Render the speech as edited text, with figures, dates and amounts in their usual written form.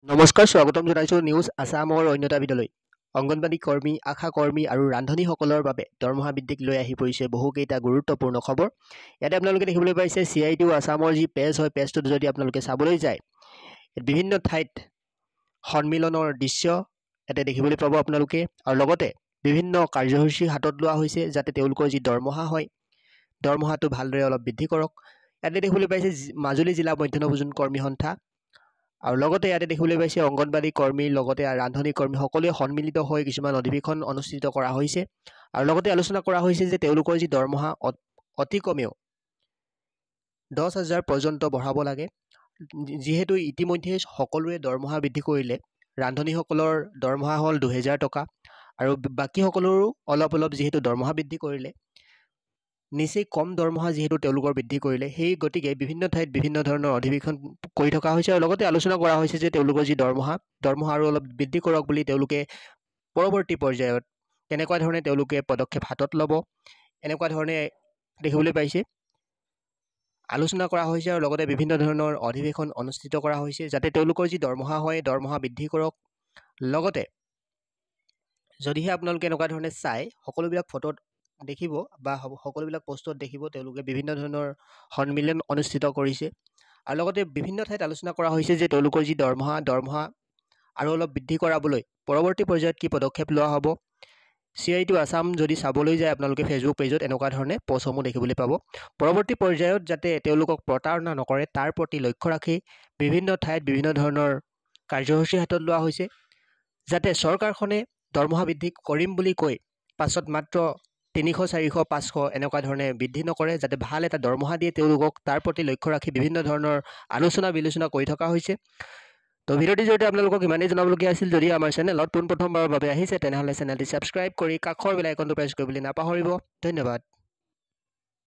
নমস্কাৰ স্বাগতম জনাইছোঁ নিউজ আছামৰ অন্যতা বিদলৈ অংগনবাড়ী কৰ্মী আশা কৰ্মী আৰু ৰান্ধনীসকলৰ বাবে দৰমহা বৃদ্ধিক লৈ আহি পৰিছে বহুকেইটা গুৰুত্বপূৰ্ণ খবৰ। ইয়াতে আপোনালোকে দেখিবলৈ পাইছে CITU আছামৰ যি পেজ হয় পেজটোত যদি আপোনালোকে চাবলৈ যায় বিভিন্ন ঠাইত সন্মিলনৰ দৃশ্য ইয়াতে দেখিবলৈ পাব আপোনালোকে আৰু লগতে বিভিন্ন কাৰ্যসূচী হাতত লোৱা হৈছে যাতে তেওঁলোকৰ যি দৰমহা হয় দৰমহাটো ভালদৰে অলপ বৃদ্ধি কৰক। ইয়াতে দেখিবলৈ পাইছে মাজুলী জিলা মধ্যাহ্ন ভোজন কৰ্মী সন্থা আৰু লগতে ইয়াতে দেখিবলৈ পাইছে অংগনবাড়ী কৰ্মীৰ লগতে ৰান্ধনী কৰ্মী সকলোৱে সন্মিলিত হৈ কিছুমান অধিৱেশন অনুষ্ঠিত কৰা হৈছে আৰু লগতে আলোচনা কৰা হৈছে যে তেওঁলোকৰ যি দৰমহা অতি কমেও 10,000 পৰ্যন্ত বঢ়াব লাগে। যিহেতু ইতিমধ্যে সকলোৱে দৰমহা বৃদ্ধি কৰিলে, ৰান্ধনীসকলৰ দৰমহা হ'ল 2,000 টকা আৰু বাকী সকলোৰো অলপ অলপ যিহেতু দৰমহা বৃদ্ধি কৰিলে, নিচেই কম দৰমহা যিহেতু তেওঁলোকৰ বৃদ্ধি কৰিলে, সেই গতিকে বিভিন্ন ঠাইত বিভিন্ন ধৰণৰ অধিৱেশন কৰি থকা হৈছে আৰু লগতে আলোচনা কৰা হৈছে যে তেওঁলোকৰ যি দৰমহা আৰু অলপ বৃদ্ধি কৰক বুলি তেওঁলোকে পৰৱৰ্তী পৰ্যায়ত কেনেকুৱা ধৰণে তেওঁলোকে পদক্ষেপ হাতত ল'ব এনেকুৱা ধৰণে দেখিবলৈ পাইছে আলোচনা কৰা হৈছে আৰু লগতে বিভিন্ন ধৰণৰ অধিৱেশন অনুষ্ঠিত কৰা হৈছে যাতে তেওঁলোকৰ যি দৰমহা হয় দৰমহা বৃদ্ধি কৰক। লগতে যদিহে আপোনালোকে এনেকুৱা ধৰণে চাই সকলোবিলাক ফটোত দেখিব বা সকলোবিলাক পোষ্টত দেখিব তেওঁলোকে বিভিন্ন ধৰণৰ সন্মিলন অনুষ্ঠিত কৰিছে আৰু লগতে বিভিন্ন ঠাইত আলোচনা কৰা হৈছে যে তেওঁলোকৰ যি দৰমহা আৰু অলপ বৃদ্ধি কৰাবলৈ পৰৱৰ্তী পৰ্যায়ত কি পদক্ষেপ লোৱা হ'ব। CITU আছাম যদি চাবলৈ যায় আপোনালোকে ফেচবুক পেজত এনেকুৱা ধৰণে পোষ্টসমূহ দেখিবলৈ পাব। পৰৱৰ্তী পৰ্যায়ত যাতে তেওঁলোকক প্ৰতাৰণা নকৰে তাৰ প্ৰতি লক্ষ্য ৰাখি বিভিন্ন ঠাইত বিভিন্ন ধৰণৰ কাৰ্যসূচী হাতত লোৱা হৈছে যাতে চৰকাৰখনে দৰমহা বৃদ্ধি কৰিম বুলি কৈ পাছত মাত্ৰ 300, 400, 500 এনেকুৱা ধৰণে বৃদ্ধি নকৰে, যাতে ভাল এটা দৰমহা দিয়ে তেওঁলোকক তাৰ প্ৰতি লক্ষ্য ৰাখি বিভিন্ন ধৰণৰ আলোচনা বিলোচনা কৰি থকা হৈছে। তো ভিডিঅ'টিৰ জৰিয়তে আপোনালোকক ইমানেই জনাবলগীয়া আছিল। যদি আমাৰ চেনেলত পোনপ্ৰথমবাৰৰ বাবে আহিছে তেনেহ'লে চেনেলটি ছাবস্ক্ৰাইব কৰি কাষৰ বেল আইকনটো প্ৰেছ কৰিবলৈ নাপাহৰিব। ধন্যবাদ।